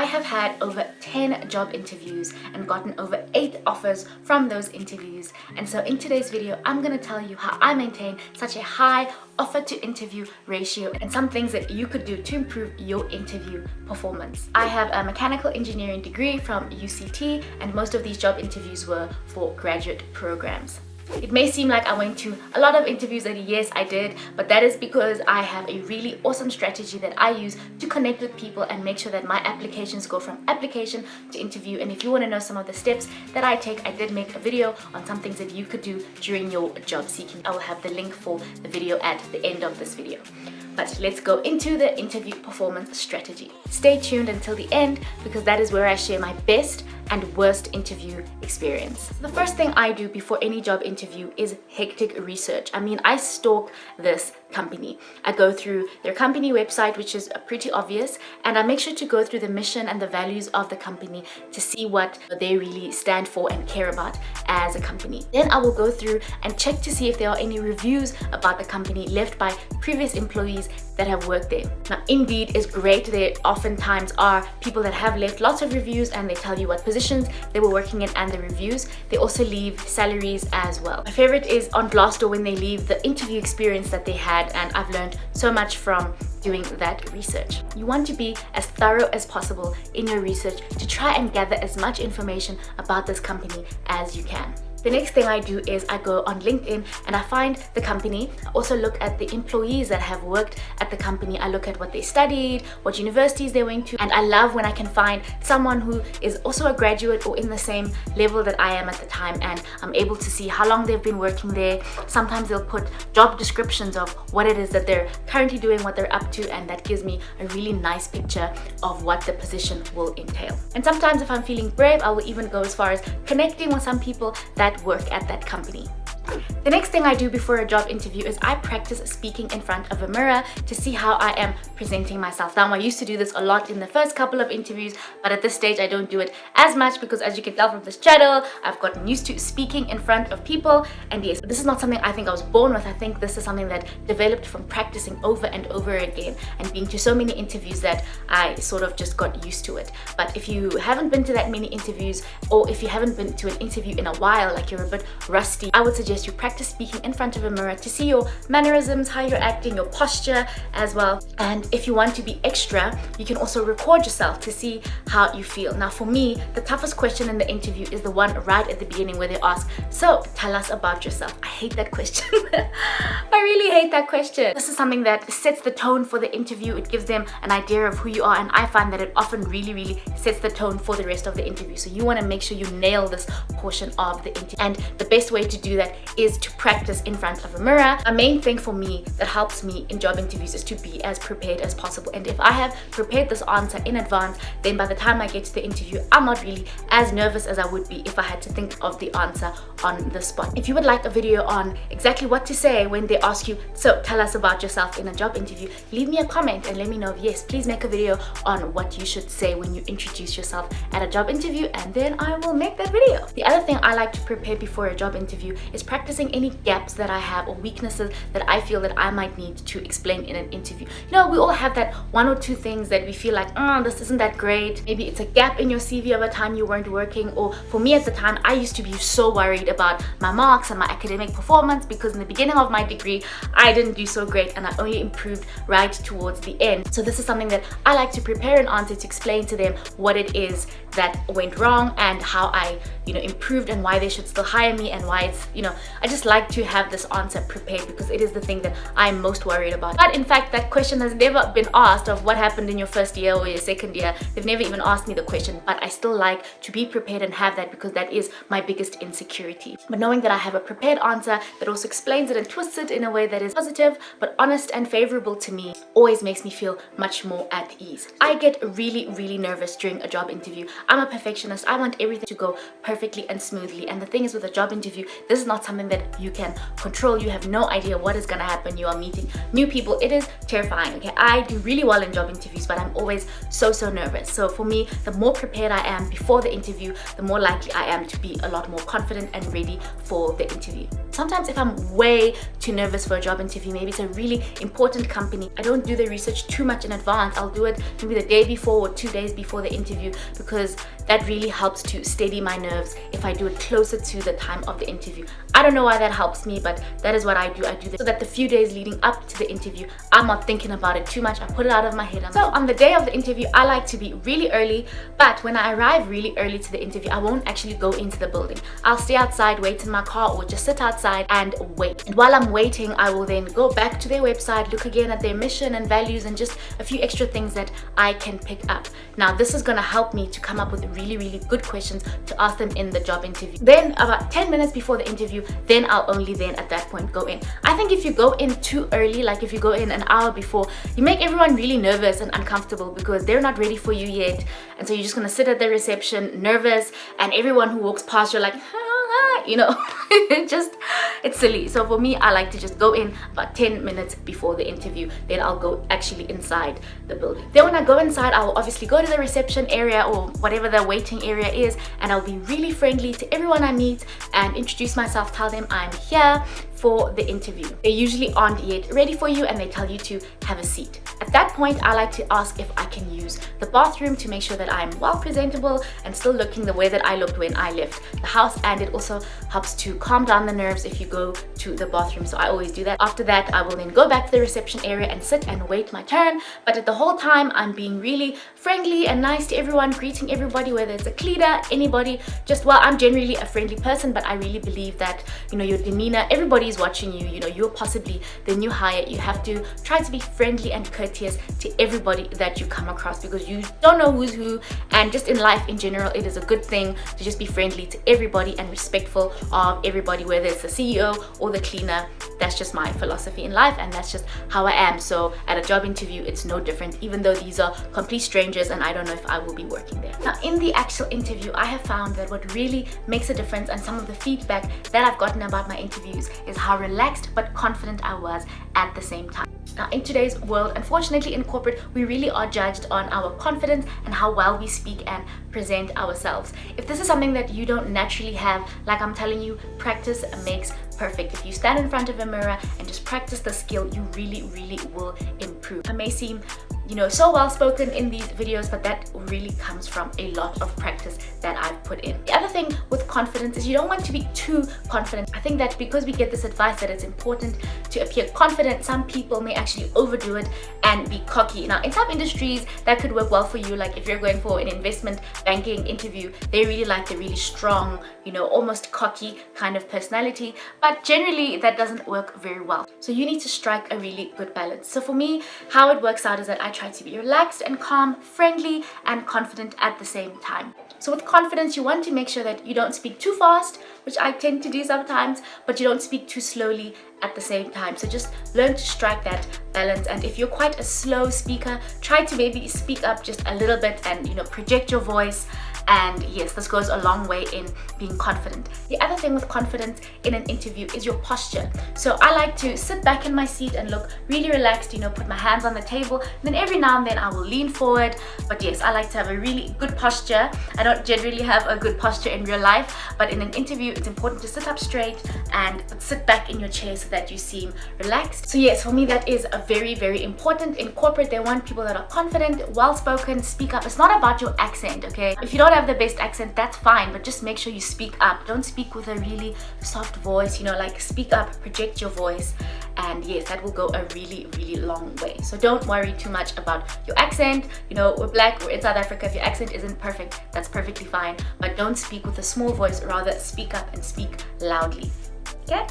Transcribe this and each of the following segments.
I have had over 10 job interviews and gotten over 8 offers from those interviews. And so in today's video, I'm going to tell you how I maintain such a high offer to interview ratio and some things that you could do to improve your interview performance. I have a mechanical engineering degree from UCT, and most of these job interviews were for graduate programs. It may seem like I went to a lot of interviews, and yes, I did, but that is because I have a really awesome strategy that I use to connect with people and make sure that my applications go from application to interview. And if you want to know some of the steps that I take, I did make a video on some things that you could do during your job seeking. I will have the link for the video at the end of this video. But let's go into the interview performance strategy. Stay tuned until the end because that is where I share my best and worst interview experience. The first thing I do before any job interview is hectic research. I stalk this company. I go through their company website, which is pretty obvious, and I make sure to go through the mission and the values of the company to see what they really stand for and care about as a company. Then I will go through and check to see if there are any reviews about the company left by previous employees that have worked there. Now, Indeed is great. There oftentimes are people that have left lots of reviews and they tell you what positions they were working in and the reviews. They also leave salaries as well. My favorite is on Glassdoor when they leave the interview experience that they had, and I've learned so much from doing that research. You want to be as thorough as possible in your research to try and gather as much information about this company as you can. The next thing I do is I go on LinkedIn and I find the company. I also look at the employees that have worked at the company. I look at what they studied, what universities they went to, and I love when I can find someone who is also a graduate or in the same level that I am at the time, and I'm able to see how long they've been working there. Sometimes they'll put job descriptions of what it is that they're currently doing, what they're up to, and that gives me a really nice picture of what the position will entail. And sometimes if I'm feeling brave, I will even go as far as connecting with some people that work at that company. The next thing I do before a job interview is I practice speaking in front of a mirror to see how I am presenting myself. Now, I used to do this a lot in the first couple of interviews, but at this stage I don't do it as much because, as you can tell from this channel, I've gotten used to speaking in front of people. And yes, this is not something I think I was born with. I think this is something that developed from practicing over and over again and being to so many interviews that I sort of just got used to it. But if you haven't been to that many interviews, or if you haven't been to an interview in a while, like you're a bit rusty, I would suggest you practice speaking in front of a mirror to see your mannerisms, how you're acting, your posture as well. And if you want to be extra, you can also record yourself to see how you feel. Now, for me, the toughest question in the interview is the one right at the beginning where they ask, "So tell us about yourself." I hate that question. I really hate that question. This is something that sets the tone for the interview. It gives them an idea of who you are, and I find that it often really sets the tone for the rest of the interview. So you want to make sure you nail this portion of the interview, and the best way to do that is to practice in front of a mirror. A main thing for me that helps me in job interviews is to be as prepared as possible. And if I have prepared this answer in advance, then by the time I get to the interview, I'm not really as nervous as I would be if I had to think of the answer on the spot. If you would like a video on exactly what to say when they ask you, "So tell us about yourself," in a job interview, leave me a comment and let me know. Yes, please make a video on what you should say when you introduce yourself at a job interview, and then I will make that video. The other thing I like to prepare before a job interview is practicing any gaps that I have or weaknesses that I feel that I might need to explain in an interview. We all have that one or two things that we feel like, this isn't that great. Maybe it's a gap in your CV of a time you weren't working, or for me at the time, I used to be so worried about my marks and my academic performance because in the beginning of my degree, I didn't do so great and I only improved right towards the end. So this is something that I like to prepare an answer to explain to them what it is that went wrong and how I improved and why they should still hire me, and why it's, I just like to have this answer prepared because it is the thing that I'm most worried about. But in fact, that question has never been asked of what happened in your first year or your second year. They've never even asked me the question, but I still like to be prepared and have that because that is my biggest insecurity. But knowing that I have a prepared answer that also explains it and twists it in a way that is positive but honest and favorable to me always makes me feel much more at ease. I get really nervous during a job interview. I'm a perfectionist. I want everything to go perfectly and smoothly, and the thing is, with a job interview, this is not something something that you can control. You have no idea what is gonna happen. You are meeting new people. It is terrifying, okay? I do really well in job interviews, but I'm always so nervous. So for me, the more prepared I am before the interview, the more likely I am to be a lot more confident and ready for the interview. Sometimes if I'm way too nervous for a job interview, maybe it's a really important company, I don't do the research too much in advance. I'll do it maybe the day before or 2 days before the interview, because that really helps to steady my nerves if I do it closer to the time of the interview. I don't know why that helps me, but that is what I do. I do that so that the few days leading up to the interview, I'm not thinking about it too much. I put it out of my head. So on the day of the interview, I like to be really early, but when I arrive really early to the interview, I won't actually go into the building. I'll stay outside, wait in my car, or just sit outside and wait. And while I'm waiting, I will then go back to their website, look again at their mission and values and just a few extra things that I can pick up. Now, this is gonna help me to come up with really good questions to ask them in the job interview. Then about 10 minutes before the interview, then I'll only then at that point go in. I think if you go in too early, like if you go in an hour before, you make everyone really nervous and uncomfortable because they're not ready for you yet. And so you're just gonna sit at the reception nervous, and everyone who walks past, you're like, you know, it's silly. So for me, I like to just go in about 10 minutes before the interview. Then I'll go actually inside the building. Then when I go inside, I will obviously go to the reception area or whatever the waiting area is, and I'll be really friendly to everyone I meet and introduce myself, tell them I'm here for the interview. They usually aren't yet ready for you and they tell you to have a seat. At that point, I like to ask if I can use the bathroom to make sure that I'm well presentable and still looking the way that I looked when I left the house, and it also helps to calm down the nerves if you go to the bathroom. So I always do that. After that, I will then go back to the reception area and sit and wait my turn. But at the whole time, I'm being really friendly and nice to everyone, greeting everybody, whether it's a cleaner, anybody. Just, well, I'm generally a friendly person, but I really believe that, you know, your demeanor, everybody's watching you, you know, you're possibly the new hire. You have to try to be friendly and courteous to everybody that you come across, because you don't know who's who. And just in life in general, it is a good thing to just be friendly to everybody and respectful of everybody, whether it's the CEO or the cleaner. That's just my philosophy in life, and that's just how I am. So at a job interview, it's no different, even though these are complete strangers and I don't know if I will be working there. Now, in the actual interview, I have found that what really makes a difference, and some of the feedback that I've gotten about my interviews, is how relaxed but confident I was at the same time. Now, in today's world, unfortunately in corporate, we really are judged on our confidence and how well we speak and present ourselves. If this is something that you don't naturally have, like I'm telling you, practice makes perfect. If you stand in front of a mirror and just practice the skill, you really will improve. I may seem, you know, so well spoken in these videos, but that really comes from a lot of practice that I've put in. The other thing with confidence is you don't want to be too confident. I think that because we get this advice that it's important to appear confident, some people may actually overdo it and be cocky. Now, in some industries, that could work well for you. Like if you're going for an investment banking interview, they really like the really strong, you know, almost cocky kind of personality, but generally that doesn't work very well. So you need to strike a really good balance. So for me, how it works out is that I try to be relaxed and calm, friendly and confident at the same time. So with confidence, you want to make sure that you don't speak too fast, which I tend to do sometimes, but you don't speak too slowly at the same time. So just learn to strike that balance. And if you're quite a slow speaker, try to maybe speak up just a little bit and, you know, project your voice. And yes, this goes a long way in being confident. The other thing with confidence in an interview is your posture. So I like to sit back in my seat and look really relaxed, you know, put my hands on the table, and then every now and then I will lean forward. But yes, I like to have a really good posture. I don't generally have a good posture in real life, but in an interview, it's important to sit up straight and sit back in your chair so that you seem relaxed. So yes, for me, that is a very important. In corporate, they want people that are confident, well-spoken, speak up. It's not about your accent, okay? If you don't have the best accent, that's fine, but just make sure you speak up. Don't speak with a really soft voice, you know, like speak up, project your voice, and yes, that will go a really long way. So don't worry too much about your accent. You know, we're black, we're in South Africa. If your accent isn't perfect, that's perfectly fine, but don't speak with a small voice, rather speak up and speak loudly. Okay?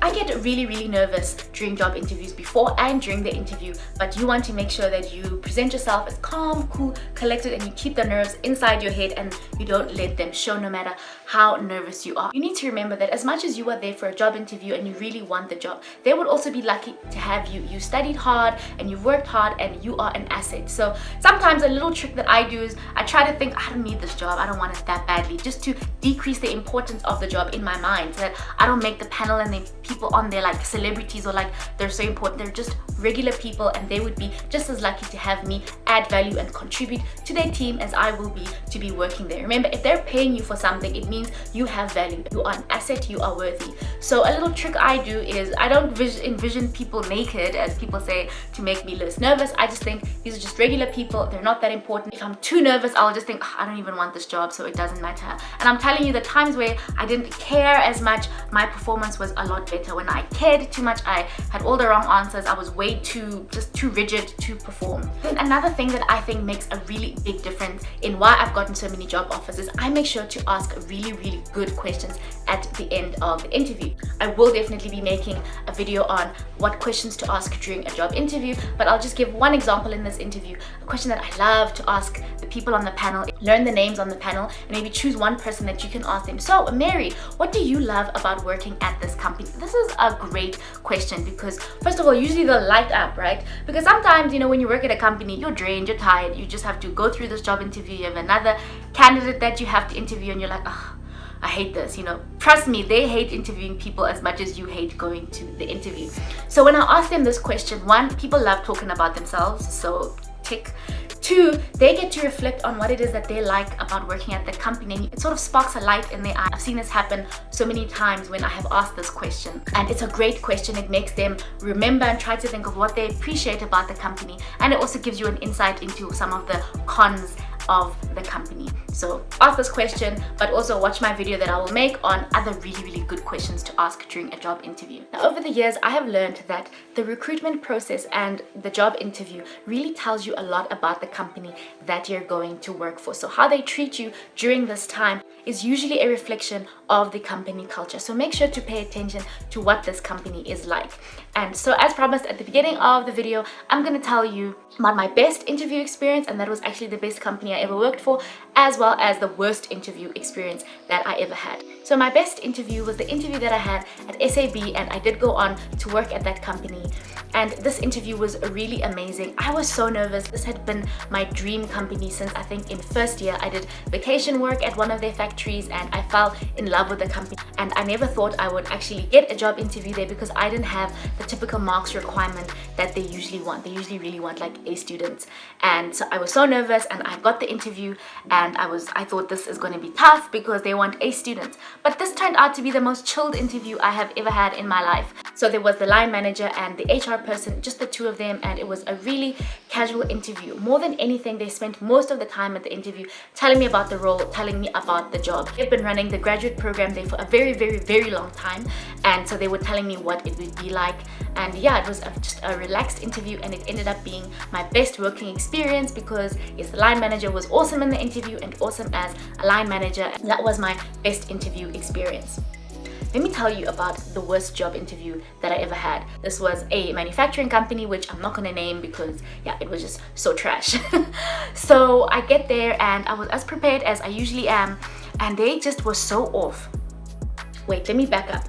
I get really nervous during job interviews before and during the interview, but you want to make sure that you present yourself as calm, cool, collected, and you keep the nerves inside your head and you don't let them show no matter how nervous you are. You need to remember that as much as you are there for a job interview and you really want the job, they would also be lucky to have you. You studied hard and you've worked hard and you are an asset. So sometimes a little trick that I do is I try to think, I don't need this job, I don't want it that badly, just to decrease the importance of the job in my mind, so that I don't make the panel and the people on there like celebrities or like they're so important. They're just regular people and they would be just as lucky to have me add value and contribute to their team as I will be to be working there. Remember, if they're paying you for something, it means you have value, you are an asset, you are worthy. So a little trick I do is I don't envision people naked, as people say, to make me less nervous. I just think these are just regular people, they're not that important. If I'm too nervous, I'll just think, I don't even want this job, so it doesn't matter. And I'm telling you, the times where I didn't care as much, my performance was a lot better. When I cared too much, I had all the wrong answers, I was way too rigid to perform. Then another thing that I think makes a really big difference in why I've gotten so many job offers is I make sure to ask really good questions at the end of the interview. I will definitely be making a video on what questions to ask during a job interview, but I'll just give one example in this interview. A question that I love to ask the people on the panel, learn the names on the panel and maybe choose one person that you can ask them. So Mary, what do you love about working at this company? This is a great question because first of all, usually they'll light up, right? Because sometimes, you know, when you work at a company, you're drained, you're tired, you just have to go through this job interview, you have another candidate that you have to interview and you're like, oh, I hate this, you know. Trust me, they hate interviewing people as much as you hate going to the interview. So when I ask them this question, one, people love talking about themselves, so tick. Two, they get to reflect on what it is that they like about working at the company, and it sort of sparks a light in their eye. I've seen this happen so many times when I have asked this question, and it's a great question. It makes them remember and try to think of what they appreciate about the company, and it also gives you an insight into some of the cons of the company. So ask this question, but also watch my video that I will make on other really good questions to ask during a job interview. Now, over the years, I have learned that the recruitment process and the job interview really tells you a lot about the company that you're going to work for. So how they treat you during this time is usually a reflection of the company culture. So make sure to pay attention to what this company is like. And so as promised at the beginning of the video, I'm going to tell you about my best interview experience, and that was actually the best company I ever worked for, as well as the worst interview experience that I ever had. So my best interview was the interview that I had at SAB, and I did go on to work at that company. And this interview was really amazing. I was so nervous. This had been my dream company since I think in first year. I did vacation work at one of their factories and I fell in love with the company. And I never thought I would actually get a job interview there because I didn't have the typical marks requirement that they usually want. They usually really want like A students. And so I was so nervous, and I got the interview and I thought this is going to be tough because they want A students. But this turned out to be the most chilled interview I have ever had in my life. So there was the line manager and the HR person, just the two of them, and it was a really casual interview. More than anything, they spent most of the time at the interview telling me about the role, telling me about the job. They've been running the graduate program there for a very long time, and so they were telling me what it would be like. And yeah, it was just a relaxed interview, and it ended up being my best working experience because yes, the line manager was awesome in the interview and awesome as a line manager, and that was my best interview experience. Let me tell you about the worst job interview that I ever had. This was a manufacturing company, which I'm not gonna name because yeah, it was just so trash. So I get there and I was as prepared as I usually am, and they just were so off. Wait, let me back up.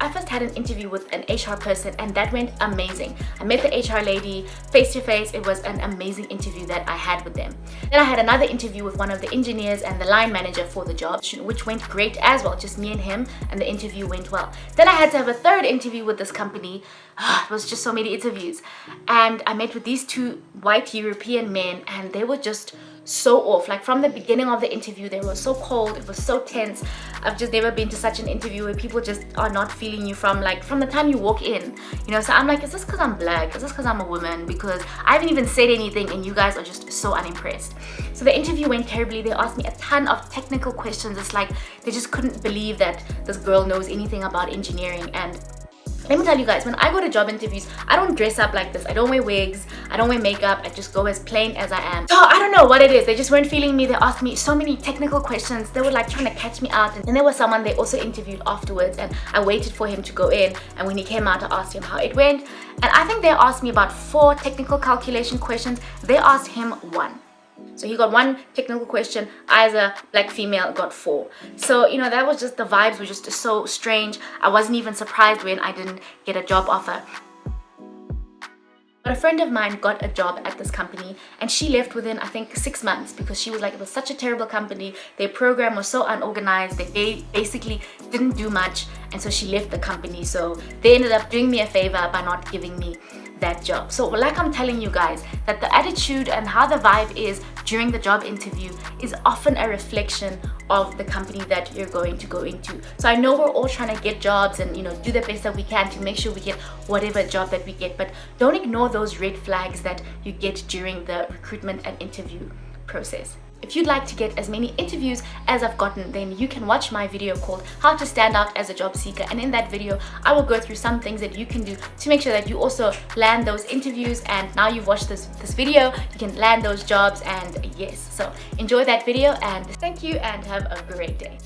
I first had an interview with an HR person, and that went amazing. I met the HR lady face to face. It was an amazing interview that I had with them. Then I had another interview with one of the engineers and the line manager for the job, which went great as well, just me and him, and the interview went well. Then I had to have a third interview with this company. It was just so many interviews, and I met with these two white European men, and they were just so off. Like from the beginning of the interview, they were so cold, it was so tense. I've just never been to such an interview where people just are not feeling you from the time you walk in, you know. So I'm like, is this because I'm black? Is this because I'm a woman? Because I haven't even said anything and you guys are just so unimpressed. So the interview went terribly. They asked me a ton of technical questions. It's like they just couldn't believe that this girl knows anything about engineering. And Let me tell you guys, when I go to job interviews, I don't dress up like this. I don't wear wigs, I don't wear makeup, I just go as plain as I am. So I don't know what it is, they just weren't feeling me. They asked me so many technical questions. They were like trying to catch me out. And then there was someone they also interviewed afterwards, and I waited for him to go in, and when he came out, I asked him how it went. And I think they asked me about 4 technical calculation questions. They asked him 1. So he got 1 technical question. I, as a black female, got 4. So, you know, that was just, the vibes were just so strange. I wasn't even surprised when I didn't get a job offer. But a friend of mine got a job at this company, and she left within, I think, 6 months, because she was like, it was such a terrible company. Their program was so unorganized. They basically didn't do much, and so she left the company. So they ended up doing me a favor by not giving me that job. So like I'm telling you guys, that the attitude and how the vibe is during the job interview is often a reflection of the company that you're going to go into. So I know we're all trying to get jobs and, you know, do the best that we can to make sure we get whatever job that we get, but don't ignore those red flags that you get during the recruitment and interview process. If you'd like to get as many interviews as I've gotten, then you can watch my video called How to Stand Out as a Job Seeker. And in that video, I will go through some things that you can do to make sure that you also land those interviews. And now you've watched this video, you can land those jobs. And yes, so enjoy that video, and thank you and have a great day.